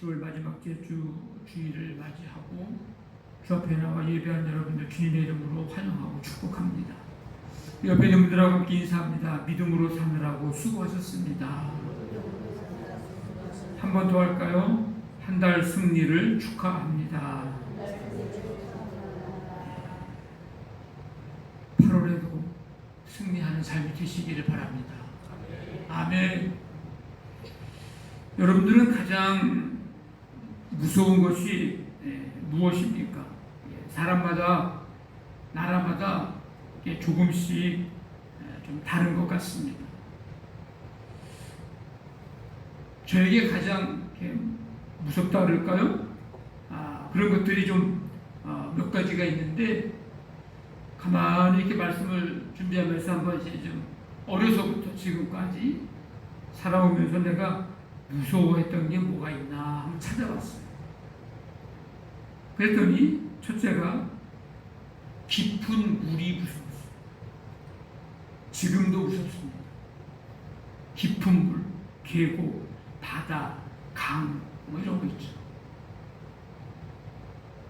10월 마지막 주일을 맞이하고 주 앞에 나와 예배한 여러분들 주님의 이름으로 환영하고 축복합니다. 옆에 있는 분들하고 함께 인사합니다. 믿음으로 사느라고 수고하셨습니다. 한 번 더 할까요? 한 달 승리를 축하합니다. 8월에도 승리하는 삶이 되시기를 바랍니다. 아멘. 여러분들은 가장 무서운 것이 무엇입니까? 사람마다 나라마다 조금씩 좀 다른 것 같습니다. 저에게 가장 무섭다 그럴까요? 그런 것들이 좀 몇 가지가 있는데 가만히 이렇게 말씀을 준비하면서 한번 이제 좀 어려서부터 지금까지 살아오면서 내가 무서워했던 게 뭐가 있나 한번 찾아봤어요. 그랬더니 첫째가 깊은 물이 무서웠어요. 지금도 무섭습니다. 깊은 물, 계곡, 바다, 강, 뭐 이런 거 있죠.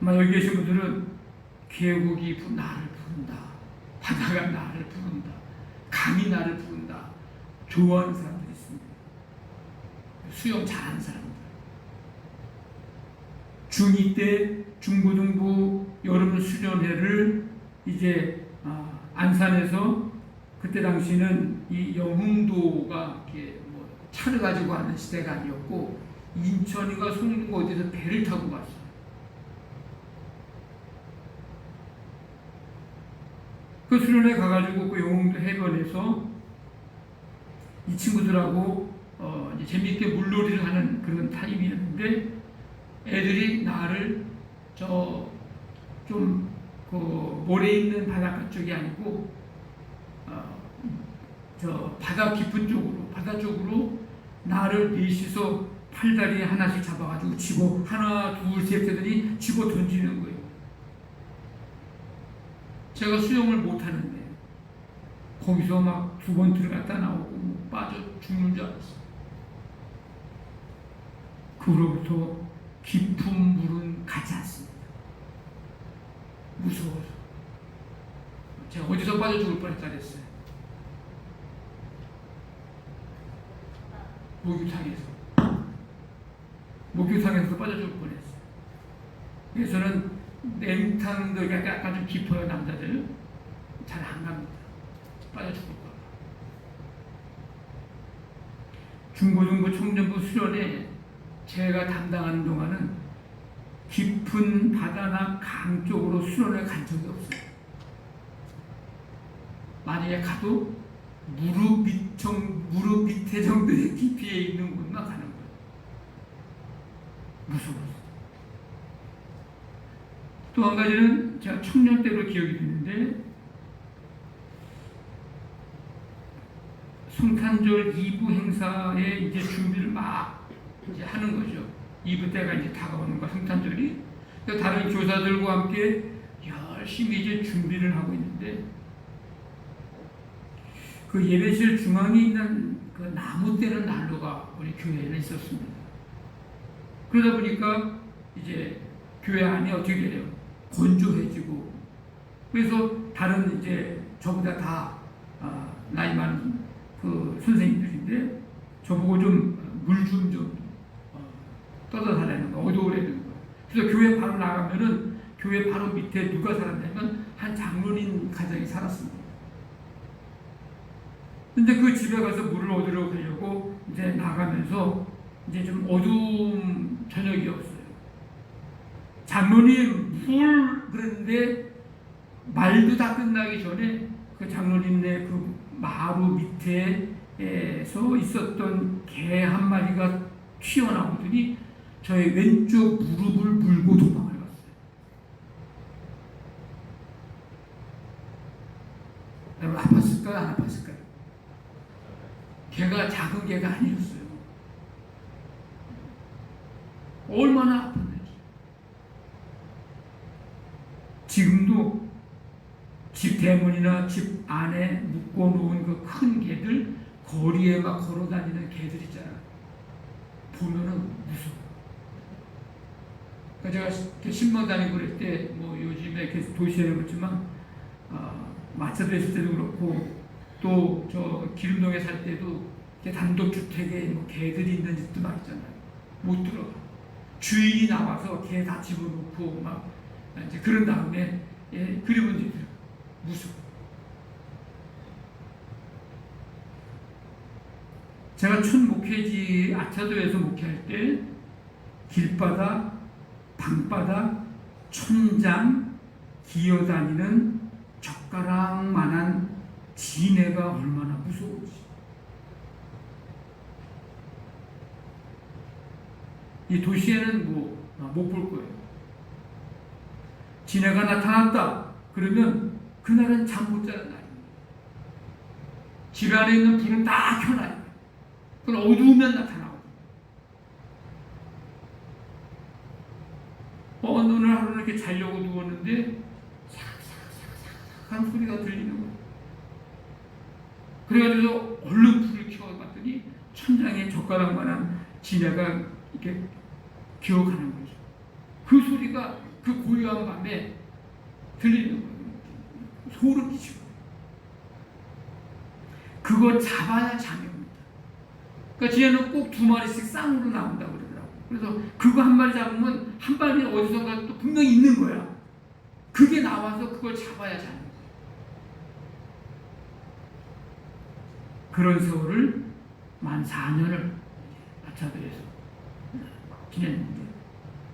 아마 여기 계신 분들은 계곡이 나를 부른다, 바다가 나를 부른다, 강이 나를 부른다 좋아하는 사람들이 있습니다. 수영 잘하는 사람들. 중2 때 중고등부 여름 수련회를 이제 안산에서 그때 당시는 이 영흥도가 이렇게 뭐 차를 가지고 가는 시대가 아니었고 인천인가 송도 어디서 배를 타고 갔어요. 그 수련회 가가지고 그 영흥도 해변에서 이 친구들하고 이제 재미있게 물놀이를 하는 그런 타임이었는데 애들이 나를 그 모래 있는 바닷가 쪽이 아니고 저 바다 깊은 쪽으로 바다 쪽으로 나를 넷이서 팔다리에 하나씩 잡아가지고 쥐고 하나 둘 셋 하더니 쥐고 던지는 거예요. 제가 수영을 못하는데 거기서 막 2번 들어갔다 나오고 빠져 죽는 줄 알았어요. 그로부터 깊은 물은 가지 않습니다. 무서워서 제가 어디서 빠져 죽을 뻔했다 그랬어요. 목욕탕에서 빠져 죽을 뻔했어요. 그래서는 냉탕도 약간 좀 깊어요. 남자들 잘 안 갑니다. 빠져 죽을 거. 중고등부 청년부 수련회 제가 담당하는 동안은 깊은 바다나 강 쪽으로 수련회 간 적이 없어요. 만약에 가도 무릎 밑에 정도의 깊이에 있는 곳만 가는 거예요. 무서워서. 또 한 가지는 제가 청년 때로 기억이 드는데 성탄절 2부 행사에 이제 준비를 막 이제 하는 거죠. 2부 때가 이제 다가오는 거 성탄절이. 다른 교사들과 함께 열심히 이제 준비를 하고 있는데 그 예배실 중앙에 있는 그 나무 때는 난로가 우리 교회에는 있었습니다. 그러다 보니까 이제 교회 안이 어떻게 돼요? 건조해지고 그래서 다른 이제 저보다 다 나이 많은 그 선생님들인데 저보고 좀 물 좀 떠다 달라는 거, 어두워라는 거. 그래서 교회 바로 나가면은 교회 바로 밑에 누가 살았냐면 한 장로님 가정이 살았습니다. 근데 그 집에 가서 물을 얻으러 가려고 이제 나가면서 이제 좀 어두운 저녁이었어요. 장로님 물 그랬는데 말도 다 끝나기 전에 그 장로님네 그 마루 밑에서 있었던 개 한 마리가 튀어나오더니 저의 왼쪽 무릎을 물고 도망을 갔어요. 여러분 아팠을까요? 안 아팠을까요? 개가 작은 개가 아니었어요. 얼마나 아팠는지. 지금도 집 대문이나 집 안에 묶어놓은 그 큰 개들, 거리에 막 걸어다니는 개들 있잖아. 보면은 무서워. 제가 신방 다니고 그럴 때, 뭐 요즘에 계속 도시에는 그렇지만, 마차도 있을 때도 그렇고, 또 저 기름동에 살 때도 단독주택에 뭐 개들이 있는 집도 막 있잖아요. 못 들어가. 주인이 나와서 개 다 집어넣고 막 이제 그런 다음에 그러면 이제 무서워. 제가 춘 목회지 아차도에서 목회할 때 길바닥, 방바닥, 천장 기어다니는 젓가락만한 지네가 얼마나 무서운지. 이 도시에는 뭐 못 볼 거예요. 지네가 나타났다 그러면 그날은 잠 못 자는 날입니다. 집 안에 있는 불은 다 켜놔요. 그건 어두우면 나타나고. 어느 하루는 이렇게 자려고 누웠는데 삭삭삭삭삭 소리가 들리는 거예요. 그래가지고 얼른 불을 켜봤더니 천장에 젓가락만한 지네가 이렇게 기어가는 거죠. 그 소리가 그 고요한 밤에 들리는 거예요. 소름 끼치고. 그거 잡아야 잠이 옵니다. 그러니까 지네는 꼭 2마리씩 쌍으로 나온다고 그러더라고요. 그래서 그거 한 마리 잡으면 한 마리 어디선가 또 분명히 있는 거야. 그게 나와서 그걸 잡아야 자는 거예요. 그런 세월을 14년을 아차도에서 지냈는데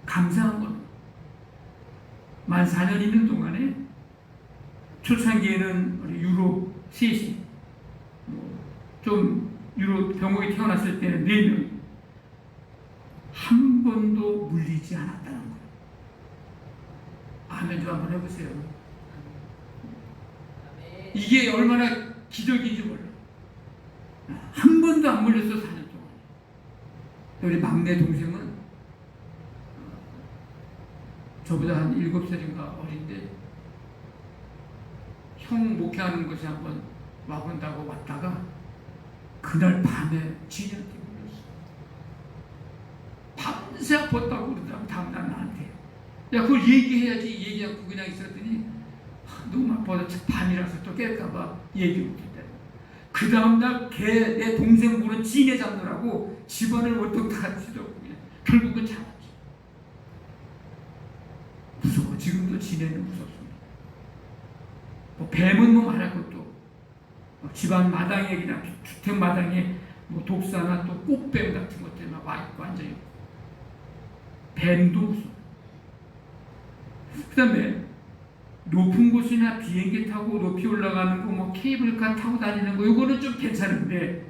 감사한 건 14년 있는 동안에 초창기에는 우리 유로 셋이 좀 유로 병목이 태어났을 때는 4명이 한 번도 물리지 않았다는 거예요. 아멘 좀 한번 해보세요. 이게 얼마나 기적인지 몰라요. 한 번도 안 물렸어 4년 동안. 우리 막내 동생은 저보다 한 7살인가 어린데 형 목회하는 곳에 한번 와본다고 왔다가 그날 밤에 지인한테 물렸어. 밤새 아팠다고 그러더라고. 다음날 나한테 야 그걸 얘기해야지 얘기 않고 그냥 있었더니 너무 아파서 밤이라서 또 깰까봐 얘기 못했다. 그 다음날 내 동생 보는 지네 잡느라고 집안을 월등다지도 없고 그냥 결국은 잡았지. 무서워. 지금도 지네는 무섭습니다. 뭐 뱀은 뭐 말할 것도 집안 마당에 그냥 주택 마당에 뭐 독사나 또 꽃뱀 같은 것들 막 와 있고 앉아 있고 뱀도 무서워. 그다음에 높은 곳이나 비행기 타고 높이 올라가는 거, 뭐 케이블카 타고 다니는 거, 이거는 좀 괜찮은데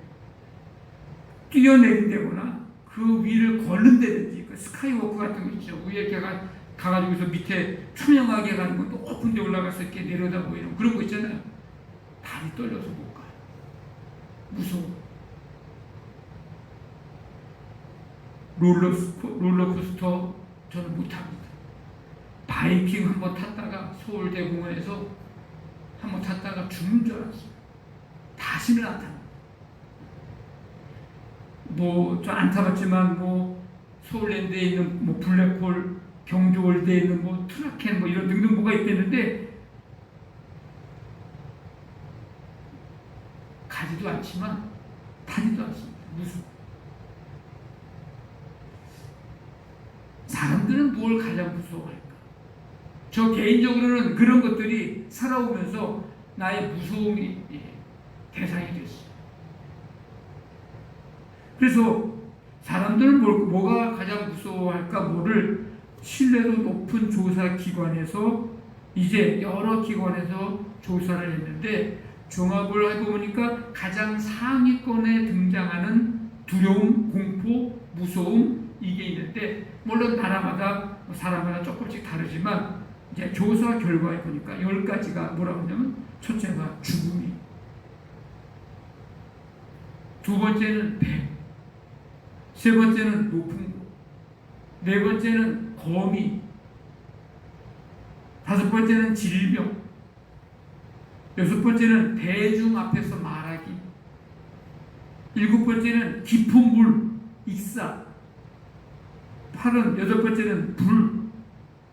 뛰어내린다거나 그 위를 걷는다든지 그 스카이워크 같은 거 있죠. 위에 이렇게 가가지고서 밑에 투명하게 가는 거, 높은 데 올라가서 이렇게 내려다 보이는 그런 거 있잖아요. 다리 떨려서 못 가요. 무서워. 롤러코스터 저는 못합니다. 바이킹 한번 탔다가 서울대공원에서 한번 탔다가 죽는 줄 알았어요. 다시는 안 탑니다. 뭐 저 안 타봤지만 뭐 서울랜드에 있는 뭐 블랙홀, 경주월드에 있는 뭐 트라켄 뭐 이런 등등 뭐가 있겠는데 가지도 않지만 타지도 않습니다. 무서워. 사람들은 뭘 가장 무서워할까? 저 개인적으로는 그런 것들이 살아오면서 나의 무서움이 대상이 됐어요. 그래서 사람들은 뭐가 가장 무서워할까? 뭐를 신뢰도 높은 조사 기관에서 이제 여러 기관에서 조사를 했는데 종합을 해보니까 가장 상위권에 등장하는 두려움, 공포, 무서움 이게 있는데 물론 나라마다 사람마다 조금씩 다르지만 이제 조사 결과에 보니까 10가지가 뭐라고 하냐면 첫째가 죽음이, 두 번째는 뱀, 세 번째는 높은 곳, 네 번째는 거미, 다섯 번째는 질병, 여섯 번째는 대중 앞에서 말하기, 일곱 번째는 깊은 물, 익사, 여덟 번째는 불,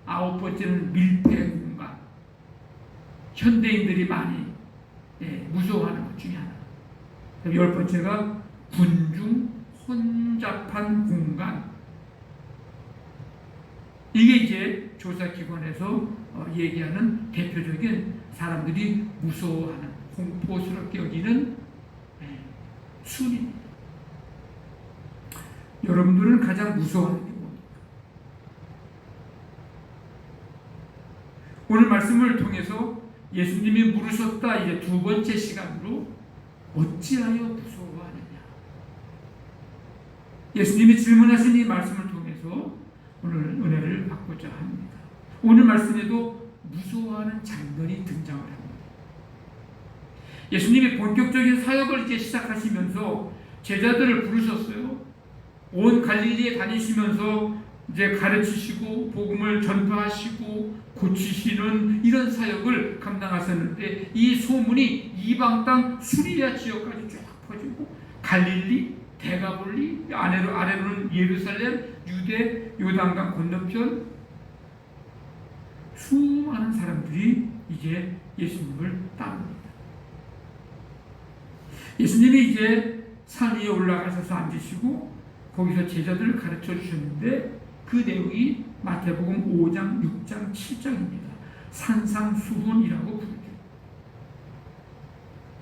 아홉 번째는 밀폐 공간. 현대인들이 많이 무서워하는 것 중에 하나. 열 번째가 군중 혼잡한 공간. 이게 이제 조사기관에서 얘기하는 대표적인 사람들이 무서워하는, 공포스럽게 여기는 순입니다. 여러분들은 가장 무서워하는 게 뭡니까? 오늘 말씀을 통해서 예수님이 물으셨다 이제 두 번째 시간으로 어찌하여 무서워하느냐. 예수님이 질문하신 이 말씀을 통해서 오늘 은혜를 받고자 합니다. 오늘 말씀에도 무서워하는 장면이 등장을 합니다. 예수님이 본격적인 사역을 이제 시작하시면서 제자들을 부르셨어요. 온 갈릴리에 다니시면서 이제 가르치시고 복음을 전파하시고 고치시는 이런 사역을 감당하셨는데 이 소문이 이방 땅 수리아 지역까지 쫙 퍼지고 갈릴리, 데가볼리, 아래로는 예루살렘, 유대, 요단강 건너편 수많은 사람들이 이제 예수님을 따릅니다. 예수님이 이제 산 위에 올라가셔서 앉으시고 거기서 제자들을 가르쳐 주셨는데 그 내용이 마태복음 5장, 6장, 7장입니다. 산상수훈이라고 부르죠.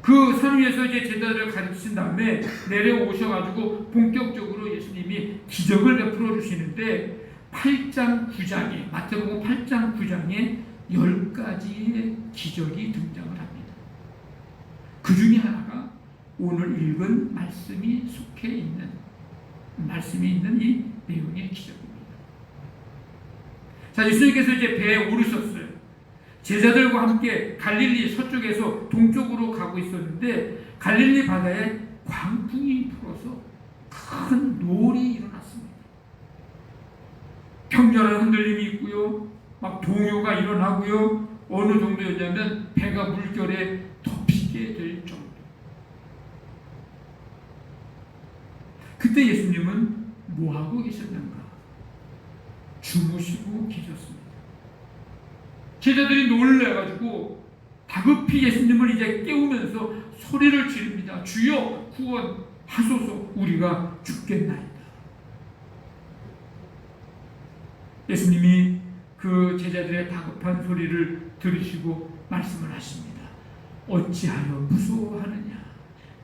그 산 위에서 이제 제자들을 가르치신 다음에 내려오셔가지고 본격적으로 예수님이 기적을 베풀어 주시는데 8장, 9장에 마태복음 8장, 9장에 10가지의 기적이 등장을 합니다. 그 중에 하나가 오늘 읽은 말씀이 속해 있는 말씀이 있는 이 내용의 기적입니다. 자, 예수님께서 이제 배에 오르셨어요. 제자들과 함께 갈릴리 서쪽에서 동쪽으로 가고 있었는데 갈릴리 바다에 광풍이 불어서 큰 노을이 일어났습니다. 격렬한 흔들림이 있고요. 막 동요가 일어나고요. 어느 정도였냐면 배가 물결에 덮이게 될 정도. 그때 예수님은 뭐하고 계셨는가? 주무시고 계셨습니다. 제자들이 놀라가지고 다급히 예수님을 이제 깨우면서 소리를 지릅니다. 주여 구원하소서, 우리가 죽겠나이다. 예수님이 그 제자들의 다급한 소리를 들으시고 말씀을 하십니다. 어찌하여 무서워하느냐,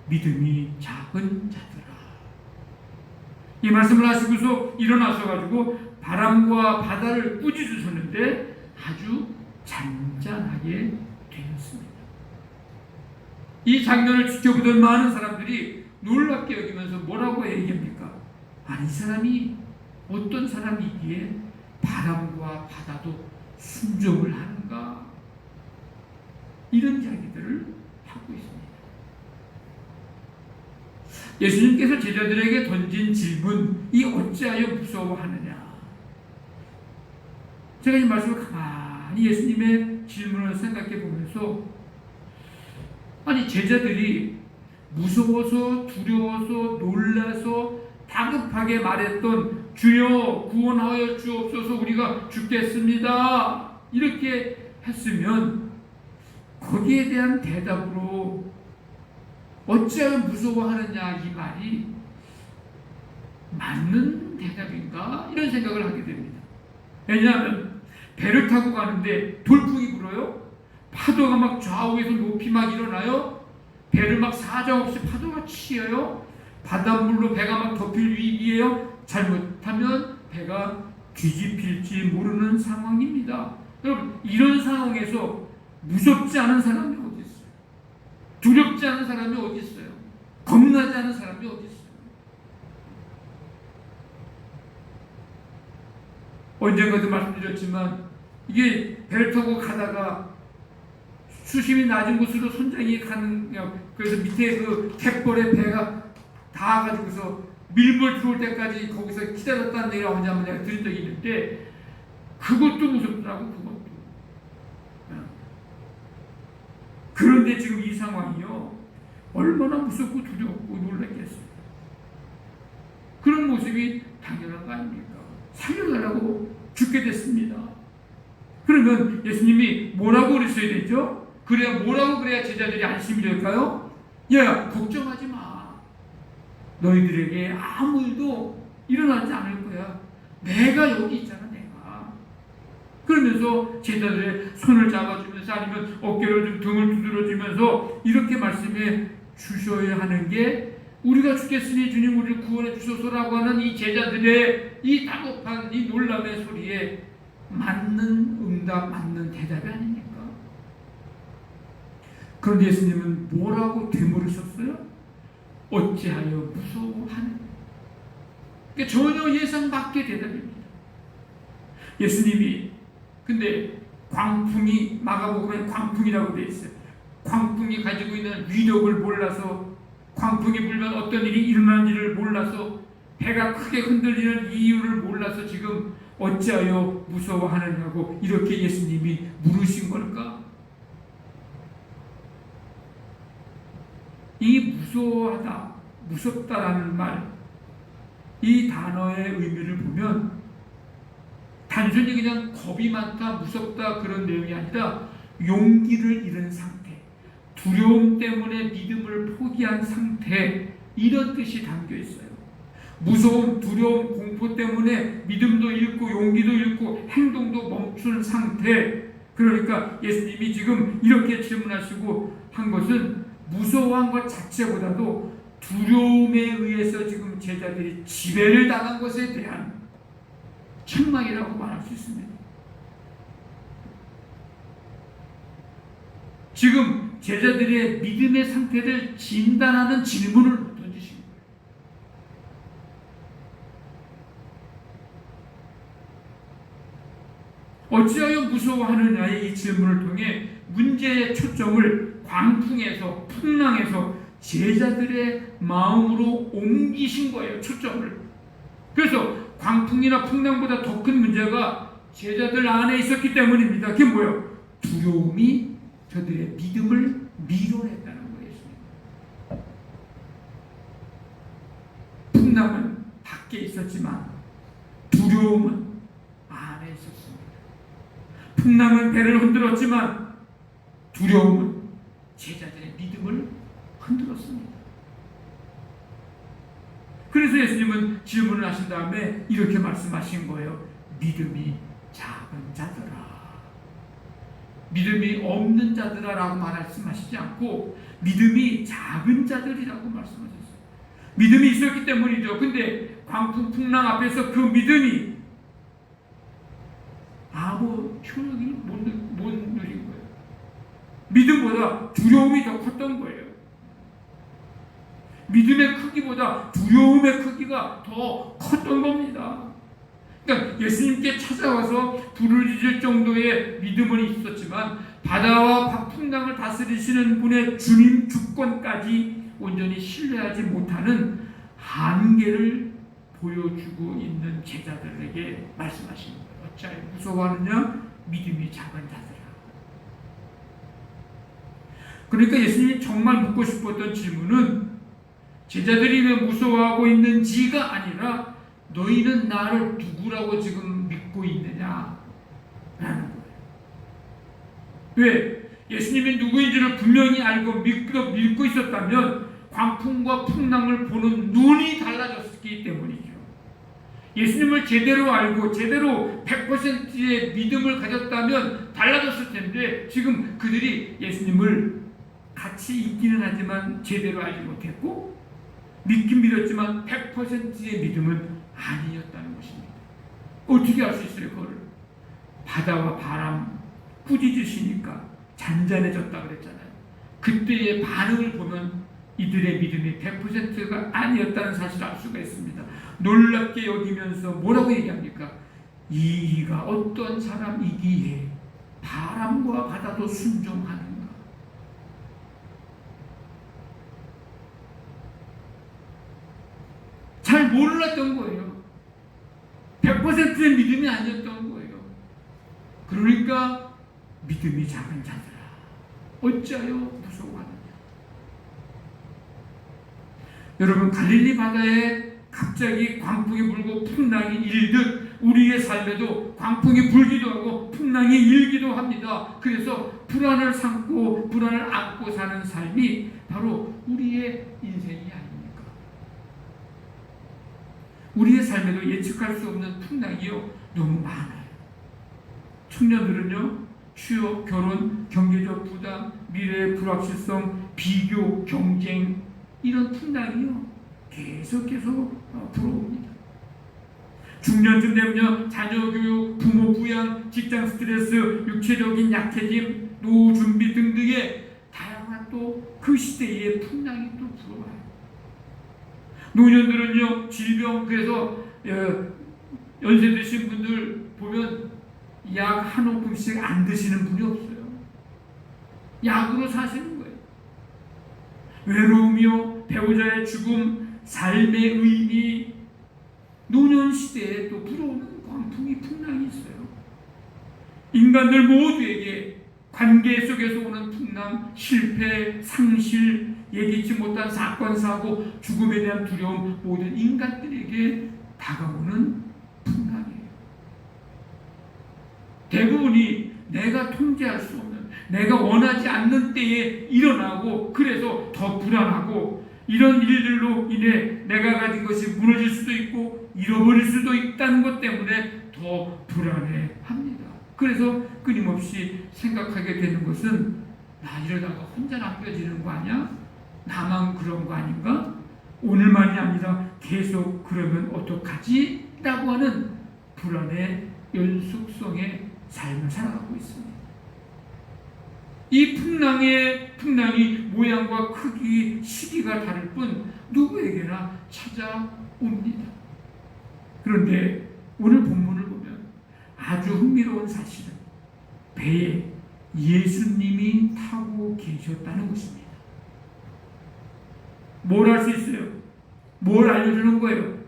믿음이 작은 자들아. 이 말씀을 하시고서 일어나셔가지고 바람과 바다를 꾸짖으셨는데 아주 잔잔하게 되었습니다. 이 장면을 지켜보던 많은 사람들이 놀랍게 여기면서 뭐라고 얘기합니까? 아니, 이 사람이 어떤 사람이기에 바람과 바다도 순종을 하는가? 이런 이야기들을 하고 있습니다. 예수님께서 제자들에게 던진 질문이 어찌하여 무서워하느냐? 제가 이 말씀을 가만히 예수님의 질문을 생각해 보면서 아니, 제자들이 무서워서 두려워서 놀라서 다급하게 말했던 주여 구원하여 주옵소서, 우리가 죽겠습니다, 이렇게 했으면 거기에 대한 대답으로 어찌하여 무서워하느냐, 이 말이 맞는 대답인가? 이런 생각을 하게 됩니다. 왜냐하면 배를 타고 가는데 돌풍이 불어요. 파도가 막 좌우에서 높이 막 일어나요. 배를 막 사정없이 파도가 치여요. 바닷물로 배가 막 덮일 위기예요. 잘못하면 배가 뒤집힐지 모르는 상황입니다. 여러분, 이런 상황에서 무섭지 않은 사람이 어디 있어요? 두렵지 않은 사람이 어디 있어요? 겁나지 않은 사람이 어디 있어요? 언젠가도 말씀드렸지만 이게 배를 타고 가다가 수심이 낮은 곳으로 선장이 가는, 그래서 밑에 그 갯벌에 배가 닿아가지고서 밀물 들어올 때까지 거기서 기다렸다는 얘기를 언제 한번 내가 들은 적이 있는데 그것도 무섭더라고. 그것도. 그런데 지금 이 상황이요, 얼마나 무섭고 두렵고 놀랐겠어요. 그런 모습이 당연한 거 아닙니까? 살려달라고 죽게 됐습니다. 그러면 예수님이 뭐라고 그랬어야 되죠? 뭐라고 그래야 제자들이 안심이 될까요? 야, 걱정하지 마. 너희들에게 아무 일도 일어나지 않을 거야. 내가 여기 있잖아, 내가. 그러면서 제자들의 손을 잡아주면서 아니면 어깨를 좀 등을 두드려주면서 이렇게 말씀해 주셔야 하는 게, 우리가 죽겠으니 주님 우리를 구원해 주소서라고 하는 이 제자들의 이 다급한 이 놀람의 소리에 맞는 응답, 맞는 대답이 아닙니까? 그런데 예수님은 뭐라고 되물으셨어요? 어찌하여 무서워하느냐? 그러니까 전혀 예상 밖의 대답입니다. 예수님이 근데 광풍이, 마가복음에 광풍이라고 되어 있어요. 광풍이 가지고 있는 위력을 몰라서, 광풍이 불면 어떤 일이 일어나는지를 몰라서, 배가 크게 흔들리는 이유를 몰라서 지금 어찌하여 무서워하느냐고 이렇게 예수님이 물으신 걸까? 이 무서워하다, 무섭다라는 말, 이 단어의 의미를 보면 단순히 그냥 겁이 많다, 무섭다 그런 내용이 아니라 용기를 잃은 상태, 두려움 때문에 믿음을 포기한 상태, 이런 뜻이 담겨 있어요. 무서움, 두려움, 공포 때문에 믿음도 잃고 용기도 잃고 행동도 멈춘 상태. 그러니까 예수님이 지금 이렇게 질문하시고 한 것은 무서워한 것 자체보다도 두려움에 의해서 지금 제자들이 지배를 당한 것에 대한 책망이라고 말할 수 있습니다. 지금 제자들의 믿음의 상태를 진단하는 질문을 던지신 거예요. 어찌하여 무서워하느냐의 이 질문을 통해 문제의 초점을 광풍에서, 풍랑에서 제자들의 마음으로 옮기신 거예요. 초점을. 그래서 광풍이나 풍랑보다 더 큰 문제가 제자들 안에 있었기 때문입니다. 그게 뭐예요? 두려움이 저들의 믿음을 밀어냈다는 거예요. 풍랑은 밖에 있었지만 두려움은 안에 있었습니다. 풍랑은 배를 흔들었지만 두려움은 제자들의 믿음을 흔들었습니다. 그래서 예수님은 질문을 하신 다음에 이렇게 말씀하신 거예요. 믿음이 작은 자들아. 믿음이 없는 자들아 라고 말씀하시지 않고 믿음이 작은 자들이라고 말씀하셨어요. 믿음이 있었기 때문이죠. 근데 광풍 풍랑 앞에서 그 믿음이 아무 효력이 못 누린 거예요. 믿음보다 두려움이 더 컸던 거예요. 믿음의 크기보다 두려움의 크기가 더 컸던 겁니다. 그러니까 예수님께 찾아와서 부르짖을 정도의 믿음은 있었지만 바다와 풍랑을 다스리시는 분의 주님 주권까지 온전히 신뢰하지 못하는 한계를 보여주고 있는 제자들에게 말씀하시는 거예요. 어찌하여 무서워하느냐? 믿음이 작은 자들아. 그러니까 예수님이 정말 묻고 싶었던 질문은 제자들이 왜 무서워하고 있는지가 아니라 너희는 나를 누구라고 지금 믿고 있느냐라는 거예요. 왜? 예수님이 누구인지를 분명히 알고 믿고 있었다면 광풍과 풍랑을 보는 눈이 달라졌기 때문이죠. 예수님을 제대로 알고 제대로 100%의 믿음을 가졌다면 달라졌을 텐데 지금 그들이 예수님을 같이 있기는 하지만 제대로 알지 못했고 믿긴 믿었지만 100%의 믿음은 아니었다는 것입니다. 어떻게 알 수 있어요? 그걸 바다와 바람 꾸짖으시니까 잔잔해졌다 그랬잖아요. 그때의 반응을 보면 이들의 믿음이 100%가 아니었다는 사실을 알 수가 있습니다. 놀랍게 여기면서 뭐라고 얘기합니까? 이가 어떤 사람이기에 바람과 바다도 순종하는가? 잘 몰랐던 거예요. 100%의 믿음이 아니었던 거예요. 그러니까 믿음이 작은 자들아 어찌하여 무서워하느냐. 여러분 갈릴리 바다에 갑자기 광풍이 불고 풍랑이 일듯 우리의 삶에도 광풍이 불기도 하고 풍랑이 일기도 합니다. 그래서 불안을 삼고 불안을 안고 사는 삶이 바로 우리의 인생이 아닙니까? 우리의 삶에도 예측할 수 없는 풍랑이요 너무 많아요. 청년들은요, 취업, 결혼, 경제적 부담, 미래의 불확실성, 비교, 경쟁, 이런 풍랑이요 계속해서 불어옵니다. 중년쯤 되면요, 자녀 교육, 부모 부양, 직장 스트레스, 육체적인 약해짐, 노후 준비 등등의 다양한 또 그 시대의 풍랑이 또 불어와요. 노년들은요, 질병, 그래서 연세 드신 분들 보면 약 한 움큼씩 안 드시는 분이 없어요. 약으로 사시는 거예요. 외로움이요, 배우자의 죽음, 삶의 의미, 노년 시대에 또 불어오는 광풍이 풍랑이 있어요. 인간들 모두에게 관계 속에서 오는 풍랑, 실패, 상실, 예기치 못한 사건, 사고, 죽음에 대한 두려움, 모든 인간들에게 다가오는 풍랑이에요. 대부분이 내가 통제할 수 없는, 내가 원하지 않는 때에 일어나고, 그래서 더 불안하고, 이런 일들로 인해 내가 가진 것이 무너질 수도 있고 잃어버릴 수도 있다는 것 때문에 더 불안해합니다. 그래서 끊임없이 생각하게 되는 것은, 나 이러다가 혼자 남겨지는 거 아니야? 나만 그런 거 아닌가? 오늘만이 아니라 계속 그러면 어떡하지? 라고 하는 불안의 연속성의 삶을 살아가고 있습니다. 이 풍랑이 모양과 크기, 시기가 다를 뿐 누구에게나 찾아옵니다. 그런데 오늘 본문을 보면 아주 흥미로운 사실은 배에 예수님이 타고 계셨다는 것입니다. 뭘 할 수 있어요? 뭘 알려주는 거예요?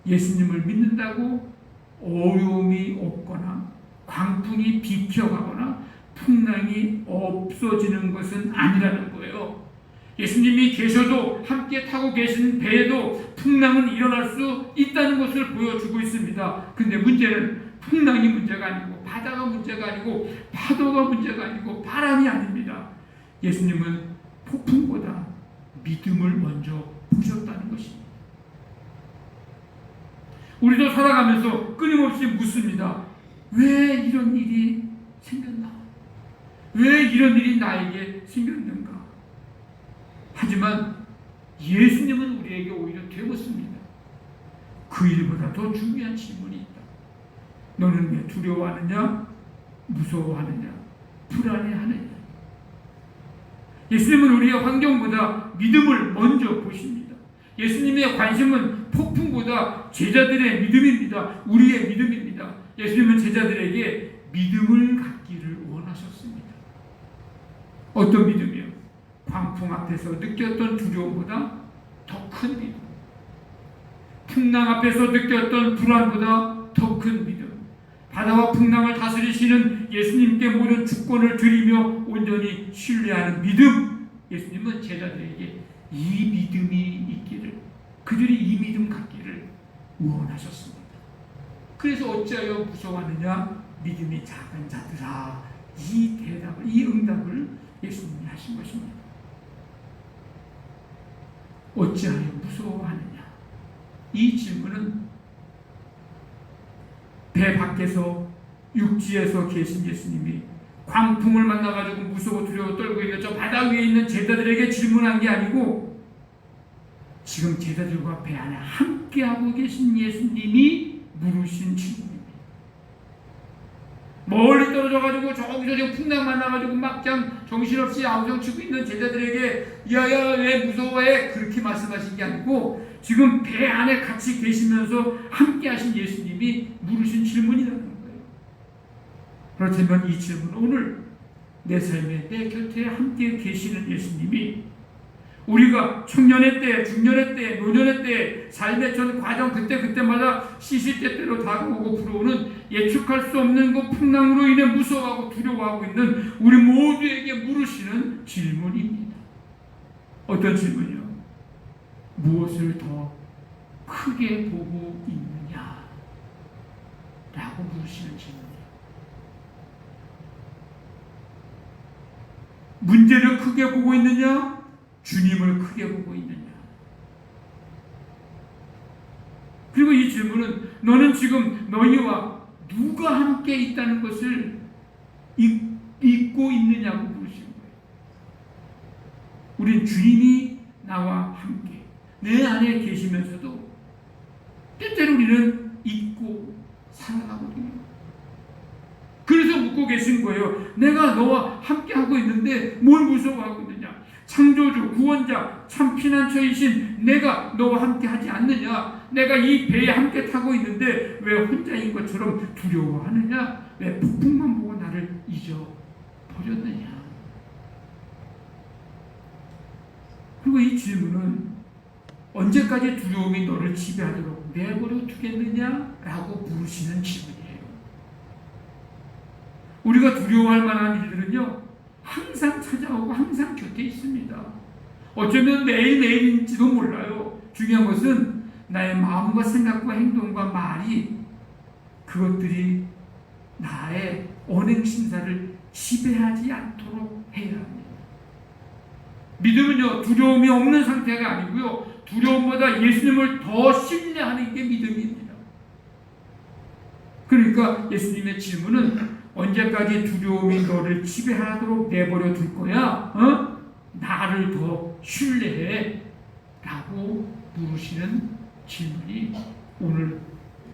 예수님을 믿는다고 어려움이 없거나 광풍이 비켜가거나 풍랑이 없어지는 것은 아니라는 거예요. 예수님이 계셔도, 함께 타고 계신 배에도 풍랑은 일어날 수 있다는 것을 보여주고 있습니다. 근데 문제는 풍랑이 문제가 아니고, 바다가 문제가 아니고, 파도가 문제가 아니고, 바람이 아닙니다. 예수님은 폭풍보다 믿음을 먼저 보셨다는 것입니다. 우리도 살아가면서 끊임없이 묻습니다. 왜 이런 일이 생겼나? 왜 이런 일이 나에게 생겼는가? 하지만 예수님은 우리에게 오히려 되묻습니다. 그 일보다 더 중요한 질문이 있다. 너는 왜 두려워하느냐? 무서워하느냐? 불안해하느냐? 예수님은 우리의 환경보다 믿음을 먼저 보십니다. 예수님의 관심은 폭풍보다 제자들의 믿음입니다. 우리의 믿음입니다. 예수님은 제자들에게 믿음을 갖기를 원하셨습니다. 어떤 믿음이요? 광풍 앞에서 느꼈던 두려움보다 더 큰 믿음, 풍랑 앞에서 느꼈던 불안보다 더 큰 믿음, 바다와 풍랑을 다스리시는 예수님께 모든 주권을 드리며 온전히 신뢰하는 믿음. 예수님은 제자들에게 이 믿음이 있기를, 그들이 이 믿음 갖기를 원하셨습니다. 그래서 어찌하여 무서워하느냐? 믿음이 작은 자들아. 이 대답을, 이 응답을 예수님이 하신 것입니다. 어찌하여 무서워하느냐? 이 질문은 배 밖에서, 육지에서 계신 예수님이 광풍을 만나가지고 무서워 두려워 떨고 있는 저 바다 위에 있는 제자들에게 질문한 게 아니고, 지금 제자들과 배 안에 함께하고 계신 예수님이 물으신 질문입니다. 멀리 떨어져가지고 저기서 지금 풍랑 만나가지고 막 그냥 정신없이 아우성치고 있는 제자들에게 야야 왜 무서워해? 그렇게 말씀하신 게 아니고, 지금 배 안에 같이 계시면서 함께 하신 예수님이 물으신 질문이라는 거예요. 그렇다면 이 질문, 오늘 내 삶에, 내 곁에 함께 계시는 예수님이 우리가 청년의 때, 중년의 때, 노년의 때, 삶의 전 과정 그때마다 시시때때로 다가오고 불어오는 예측할 수 없는 그 풍랑으로 인해 무서워하고 두려워하고 있는 우리 모두에게 물으시는 질문입니다. 어떤 질문이요? 무엇을 더 크게 보고 있느냐? 라고 물으시는 질문이에요. 문제를 크게 보고 있느냐? 주님을 크게 보고 있느냐? 그리고 이 질문은 너는 지금 너희와 누가 함께 있다는 것을 잊고 있느냐고 물으시는 거예요. 우린 주님이 나와 함께 내 안에 계시면서도 때때로 우리는 잊고 살아가거든요. 그래서 묻고 계신 거예요. 내가 너와 함께 하고 있는데 뭘 무서워하고 있느냐? 창조주, 구원자, 참 피난처이신 내가 너와 함께 하지 않느냐? 내가 이 배에 함께 타고 있는데 왜 혼자인 것처럼 두려워하느냐? 왜 폭풍만 보고 나를 잊어버렸느냐? 그리고 이 질문은 언제까지 두려움이 너를 지배하도록 내버려 두겠느냐? 라고 물으시는 질문이에요. 우리가 두려워할 만한 일들은요, 항상 찾아오고 항상 곁에 있습니다. 어쩌면 매일매일인지도 몰라요. 중요한 것은 나의 마음과 생각과 행동과 말이 그것들이 나의 언행심사를 지배하지 않도록 해야 합니다. 믿음은요, 두려움이 없는 상태가 아니고요, 두려움보다 예수님을 더 신뢰하는 게 믿음입니다. 그러니까 예수님의 질문은 언제까지 두려움이 너를 지배하도록 내버려 둘 거야? 나를 더 신뢰해? 라고 물으시는 질문이 오늘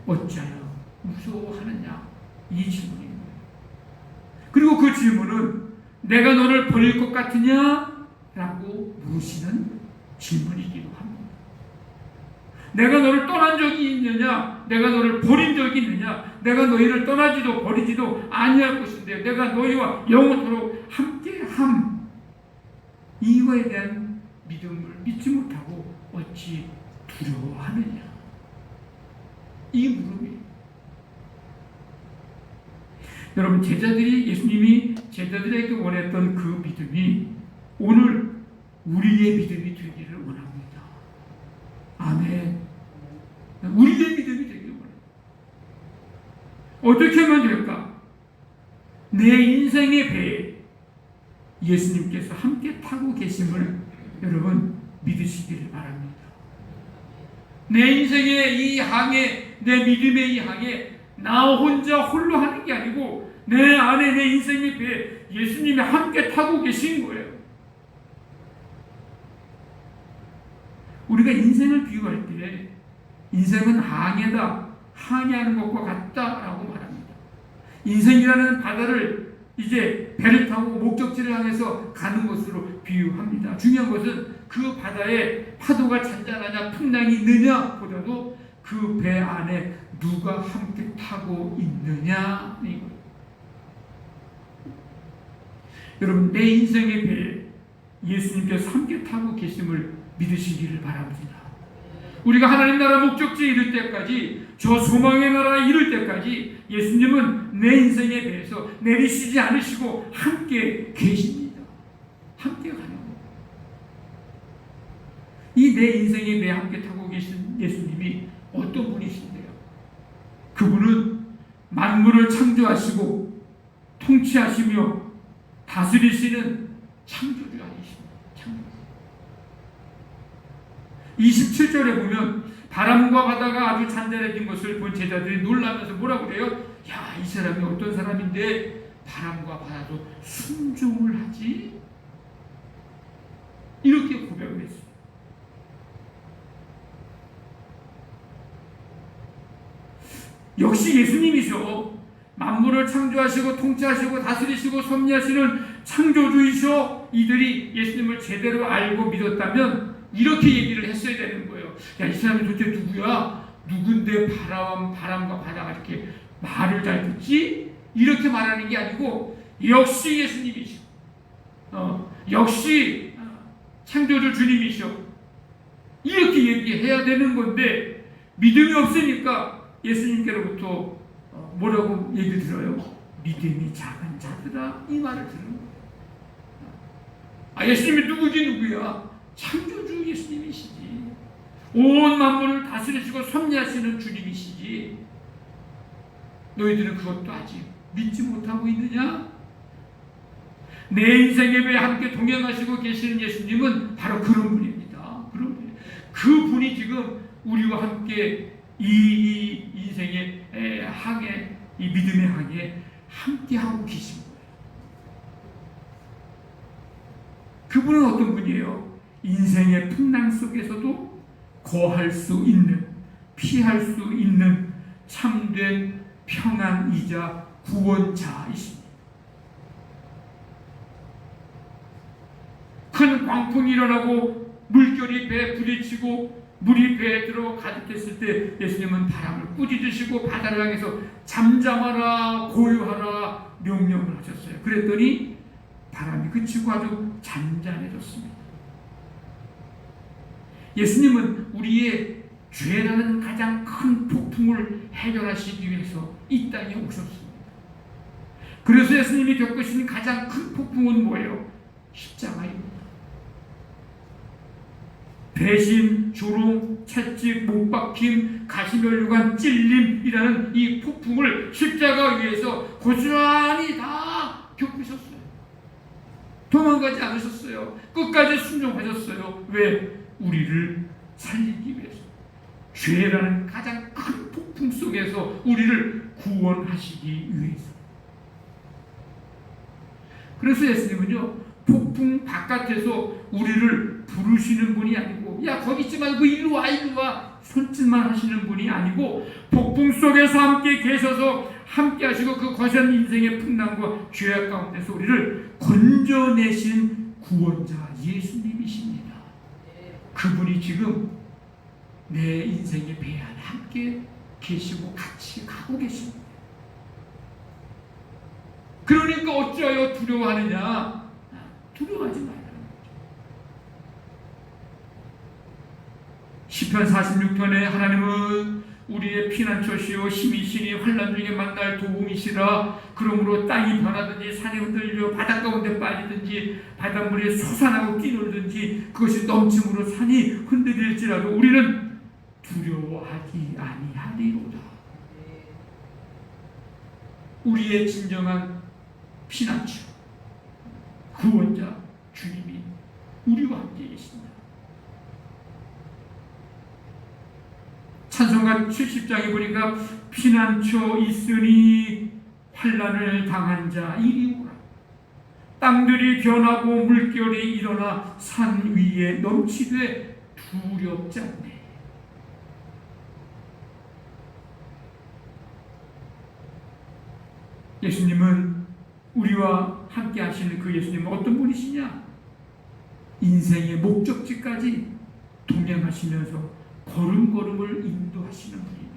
어찌하여 무서워하느냐? 이 질문입니다. 그리고 그 질문은 내가 너를 버릴 것 같으냐? 라고 물으시는 질문이기도 합니다. 내가 너를 떠난 적이 있느냐? 내가 너를 버린 적이 있느냐? 내가 너희를 떠나지도 버리지도 아니할 것인데 내가 너희와 영원토록 함께함. 이거에 대한 믿음을 믿지 못하고 어찌 두려워하느냐? 이 물음이. 여러분, 예수님이 제자들에게 원했던 그 믿음이 오늘 우리의 믿음이 되기를 원합니다. 아멘. 우리의 믿음이 되기를 원합니다. 어떻게 하면 될까? 내 인생의 배에 예수님께서 함께 타고 계심을 여러분 믿으시기를 바랍니다. 내 인생의 이 항해, 내 믿음의 이 항해 나 혼자 홀로 하는 게 아니고 내 안에 내 인생의 배에 예수님이 함께 타고 계신 거예요. 우리가 인생을 비유할 때 인생은 항해다, 항해하는 것과 같다라고 말합니다. 인생이라는 바다를 이제 배를 타고 목적지를 향해서 가는 것으로 비유합니다. 중요한 것은 그 바다에 파도가 잔잔하냐 풍랑이 있느냐 보다도 그 배 안에 누가 함께 타고 있느냐 이거예요. 여러분, 내 인생의 배에 예수님께서 함께 타고 계심을 믿으시기를 바랍니다. 우리가 하나님 나라 목적지에 이를 때까지, 저 소망의 나라에 이를 때까지 예수님은 내 인생의 배에서 내리시지 않으시고 함께 계십니다. 함께 가는 겁니다. 이 내 인생의 배에 함께 타고 계신 예수님이 어떤 분이신데요? 그분은 만물을 창조하시고 통치하시며 다스리시는 창조주 아니십니다. 27절에 보면 바람과 바다가 아주 잔잔해진 것을 본 제자들이 놀라면서 뭐라고 그래요? 야, 이 사람이 어떤 사람인데 바람과 바다도 순종을 하지? 이렇게 고백을 했습니다. 역시 예수님이셔. 만물을 창조하시고 통치하시고 다스리시고 섭리하시는 창조주이셔. 이들이 예수님을 제대로 알고 믿었다면 이렇게 얘기를 했어야 되는 거예요. 야, 이 사람이 도대체 누구야? 누군데 바람과 바다가 이렇게 말을 잘 듣지? 이렇게 말하는 게 아니고 역시 예수님이셔. 역시 창조주 주님이셔. 이렇게 얘기해야 되는 건데 믿음이 없으니까 예수님께로부터 뭐라고 얘기 들어요? 믿음이 작은 자들아, 이 말을 들은 거예요. 예수님이 누구야? 창조주 예수님이시지. 온 만물을 다스리시고 섭리하시는 주님이시지. 너희들은 그것도 아직 믿지 못하고 있느냐? 내 인생에 왜 함께 동행하시고 계시는 예수님은 바로 그런 분입니다. 그런 분. 그 분이 지금 우리와 함께 이 인생의 항해, 이 믿음의 항해 함께 하고 계신 거예요. 그분은 어떤 분이에요? 인생의 풍랑 속에서도 거할 수 있는, 피할 수 있는 참된 평안이자 구원자이십니다. 큰 광풍이 일어나고 물결이 배에 부딪히고 물이 배에 들어 가득했을 때 예수님은 바람을 꾸짖으시고 바다를 향해서 잠잠하라 고요하라 명령을 하셨어요. 그랬더니 바람이 그치고 아주 잔잔해졌습니다. 예수님은 우리의 죄라는 가장 큰 폭풍을 해결하시기 위해서 이 땅에 오셨습니다. 그래서 예수님이 겪으신 가장 큰 폭풍은 뭐예요? 십자가입니다. 배신, 조롱, 채찍, 못박힘, 가시면류관, 찔림이라는 이 폭풍을 십자가 위에서 고스란히 다 겪으셨어요. 도망가지 않으셨어요. 끝까지 순종하셨어요. 왜? 우리를 살리기 위해서. 죄라는 가장 큰 폭풍 속에서 우리를 구원하시기 위해서. 그래서 예수님은요, 폭풍 바깥에서 우리를 부르시는 분이 아니고, 야 거기 있지 말고 일로 와 일로 와 손짓만 하시는 분이 아니고, 폭풍 속에서 함께 계셔서 함께 하시고 그 거센 인생의 풍랑과 죄악 가운데서 우리를 건져내신 구원자 예수님이십니다. 그분이 지금 내 인생의 배 안에 함께 계시고 같이 가고 계십니다. 그러니까 어찌하여 두려워하느냐? 두려워하지 말라는 거죠. 시편 46편에 하나님은 우리의 피난처시요 힘이시니 환난 중에 만날 도움이시라. 그러므로 땅이 변하든지 산이 흔들려 바닷 가운데 빠지든지 바닷물이 솟아나고 뛰놀든지 그것이 넘침으로 산이 흔들릴지라도 우리는 두려워하지 아니하리로다. 우리의 진정한 피난처, 구원자 주님이 우리와 함께 계십니다. 찬송가 70장에 보니까 피난처 있으니 환난을 당한 자 이리 오라. 땅들이 변하고 물결이 일어나 산 위에 넘치되 두렵지 않네. 예수님은 우리와 함께 하시는 그 예수님은 어떤 분이시냐? 인생의 목적지까지 동행하시면서 걸음걸음을 인도하시는 분입니다.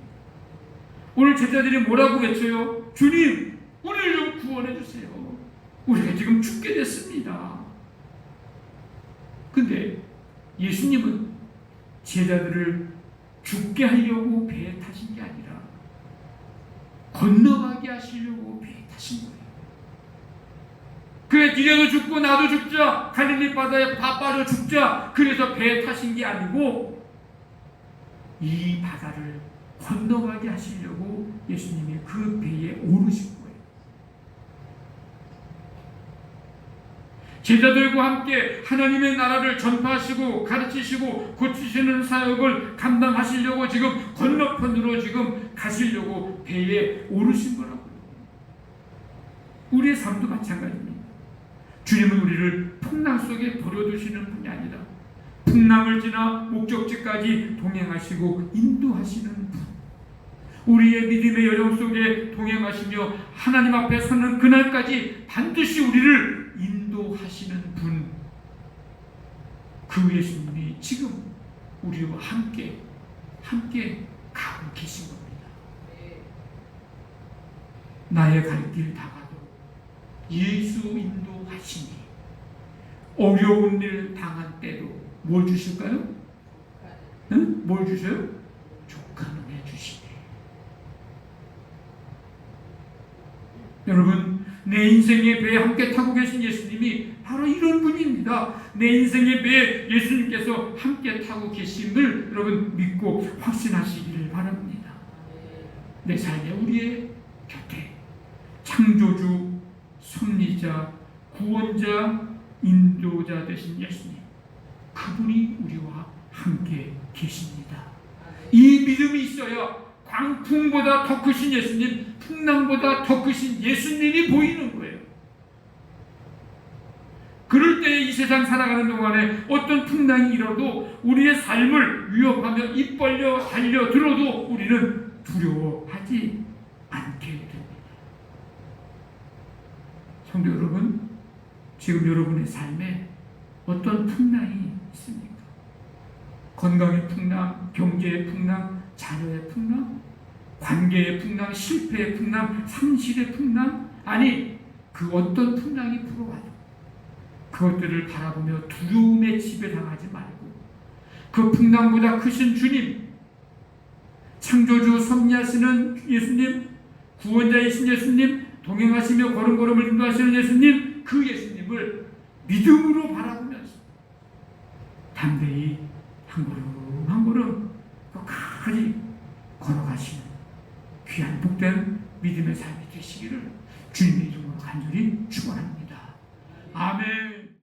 오늘 제자들이 뭐라고 외쳐요? 주님, 우리를 좀 구원해 주세요. 우리가 지금 죽게 됐습니다. 근데 예수님은 제자들을 죽게 하려고 배에 타신 게 아니라 건너가게 하시려고 배에 타신 거예요. 그래, 니네도 죽고 나도 죽자, 갈릴리 바다에 다 빠져 죽자, 그래서 배에 타신 게 아니고 이 바다를 건너가게 하시려고 예수님이 그 배에 오르신 거예요. 제자들과 함께 하나님의 나라를 전파하시고 가르치시고 고치시는 사역을 감당하시려고 지금 건너편으로 지금 가시려고 배에 오르신 거라고요. 우리의 삶도 마찬가지입니다. 주님은 우리를 풍랑 속에 버려두시는 분이 아니라 풍랑을 지나 목적지까지 동행하시고 인도하시는 분, 우리의 믿음의 여정 속에 동행하시며 하나님 앞에 서는 그날까지 반드시 우리를 인도하시는 분, 그 예수님이 지금 우리와 함께 가고 계신 겁니다. 나의 갈 길 다가도 예수 인도하시니 어려운 일 당한 때도 뭘 주실까요? 응? 뭘 주셔요? 족하는 애 주시네. 여러분, 내 인생의 배에 함께 타고 계신 예수님이 바로 이런 분입니다. 내 인생의 배에 예수님께서 함께 타고 계심을 여러분 믿고 확신하시기를 바랍니다. 내 삶에 우리의 곁에 창조주, 섭리자, 구원자, 인도자 되신 예수님, 그분이 우리와 함께 계십니다. 이 믿음이 있어야 광풍보다 더 크신 예수님, 풍랑보다 더 크신 예수님이 보이는 거예요. 그럴 때 이 세상 살아가는 동안에 어떤 풍랑이 일어도 우리의 삶을 위협하며 입 벌려 달려들어도 우리는 두려워하지 않게 됩니다. 성도 여러분, 지금 여러분의 삶에 어떤 풍랑이 있습니까? 건강의 풍랑, 경제의 풍랑, 자녀의 풍랑, 관계의 풍랑, 실패의 풍랑, 상실의 풍랑, 아니 그 어떤 풍랑이 불어와도 그것들을 바라보며 두려움에 지배당하지 말고 그 풍랑보다 크신 주님, 창조주 섭리하시는 예수님, 구원자이신 예수님, 동행하시며 걸음걸음을 인도하시는 예수님, 그 예수님을 믿음으로 바라보면서 담대히 한 걸음 한 걸음 끝까지 걸어가시는 귀한 복된 믿음의 삶이 되시기를 주님의 이름으로 간절히 축원합니다. 아멘.